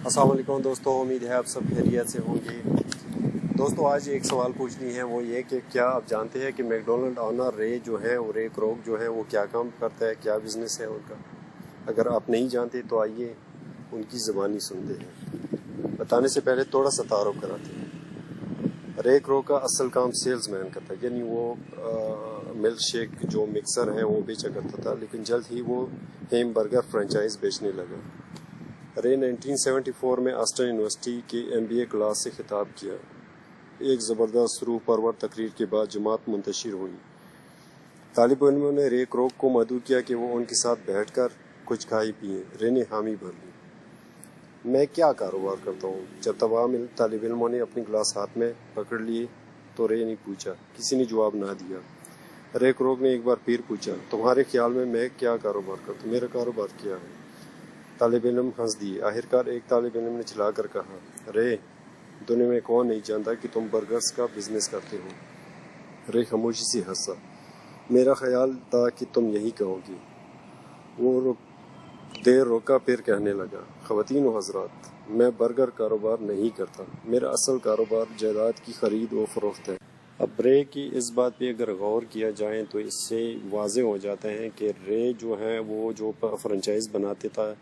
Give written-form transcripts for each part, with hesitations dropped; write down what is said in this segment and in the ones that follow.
السلام علیکم دوستو، امید ہے آپ سب خیریت سے ہوں گے۔ دوستو آج ایک سوال پوچھنی ہے، وہ یہ کہ کیا آپ جانتے ہیں کہ میک ڈونلڈ آنر رے جو ہے وہ رے کروک جو ہے وہ کیا کام کرتا ہے، کیا بزنس ہے ان کا؟ اگر آپ نہیں جانتے تو آئیے ان کی زبانی سنتے ہیں۔ بتانے سے پہلے تھوڑا سا تعارف کراتے ہیں۔ رے کروک کا اصل کام سیلز مین کا تھا، یعنی وہ ملک شیک جو مکسر ہیں وہ بیچا کرتا تھا، لیکن جلد ہی وہ ہیم برگر فرنچائز بیچنے لگا۔ رے 1974 میں آسٹن یونیورسٹی کے MBA کلاس سے خطاب کیا۔ ایک زبردست روح پرور تقریر کے بعد جماعت منتشر ہوئی۔ طالب علموں نے رے کروک کو مدعو کیا کہ وہ ان کے ساتھ بیٹھ کر کچھ کھائیں پئیں۔ رے نے حامی بھر لی۔ میں کیا کاروبار کرتا ہوں؟ جب تمام طالب علموں نے اپنی گلاس ہاتھ میں پکڑ لیے تو رے نے پوچھا۔ کسی نے جواب نہ دیا۔ رے کروک نے ایک بار پھر پوچھا، تمہارے خیال میں کیا کاروبار کرتا ہوں؟ میرا کاروبار کیا ہے؟ طالب علم ہنس دیے۔ آخرکار ایک طالب علم نے چلا کر کہا، رے، دنیا میں کون نہیں جانتا کہ تم برگرز کا بزنس کرتے ہو؟ رے خاموشی سے ہنسا۔ میرا خیال تھا کہ تم یہی کہو گی۔ وہ دیر رکا، پھر کہنے لگا، خواتین و حضرات، میں برگر کاروبار نہیں کرتا، میرا اصل کاروبار جائیداد کی خرید و فروخت ہے۔ اب رے کی اس بات پہ اگر غور کیا جائے تو اس سے واضح ہو جاتا ہے کہ رے جو ہے وہ جو فرنچائز بناتے تھا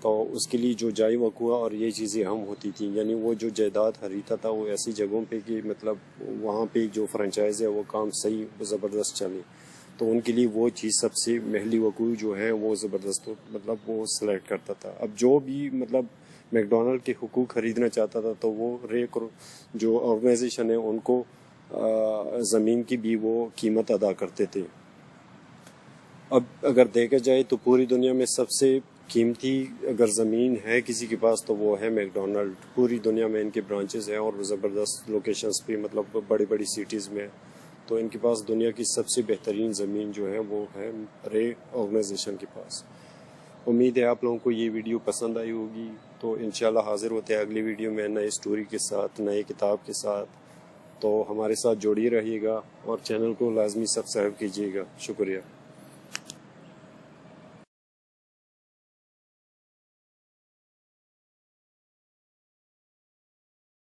تو اس کے لیے جو جائے وقوع اور یہ چیزیں اہم ہوتی تھیں، یعنی وہ جو جائیداد خریدتا تھا وہ ایسی جگہوں پہ کہ مطلب وہاں پہ جو فرنچائز ہے وہ کام صحیح زبردست چلے، تو ان کے لیے وہ چیز سب سے محلی وقوع جو ہے وہ زبردست مطلب وہ سلیکٹ کرتا تھا۔ اب جو بھی مطلب میک ڈونلڈ کے حقوق خریدنا چاہتا تھا تو وہ رے جو آرگنائزیشن ہے ان کو زمین کی بھی وہ قیمت ادا کرتے تھے۔ اب اگر دیکھا جائے تو پوری دنیا میں سب سے قیمتی اگر زمین ہے کسی کے پاس تو وہ ہے میک ڈونلڈ۔ پوری دنیا میں ان کے برانچز ہیں اور زبردست لوکیشنز پہ، مطلب بڑی بڑی سٹیز میں، تو ان کے پاس دنیا کی سب سے بہترین زمین جو ہے وہ ہے رے آرگنائزیشن کے پاس۔ امید ہے آپ لوگوں کو یہ ویڈیو پسند آئی ہوگی، تو انشاءاللہ حاضر ہوتے ہیں اگلی ویڈیو میں نئے سٹوری کے ساتھ، نئے کتاب کے ساتھ۔ تو ہمارے ساتھ جوڑی رہیے گا اور چینل کو لازمی سبسکرائب کیجیے گا۔ شکریہ۔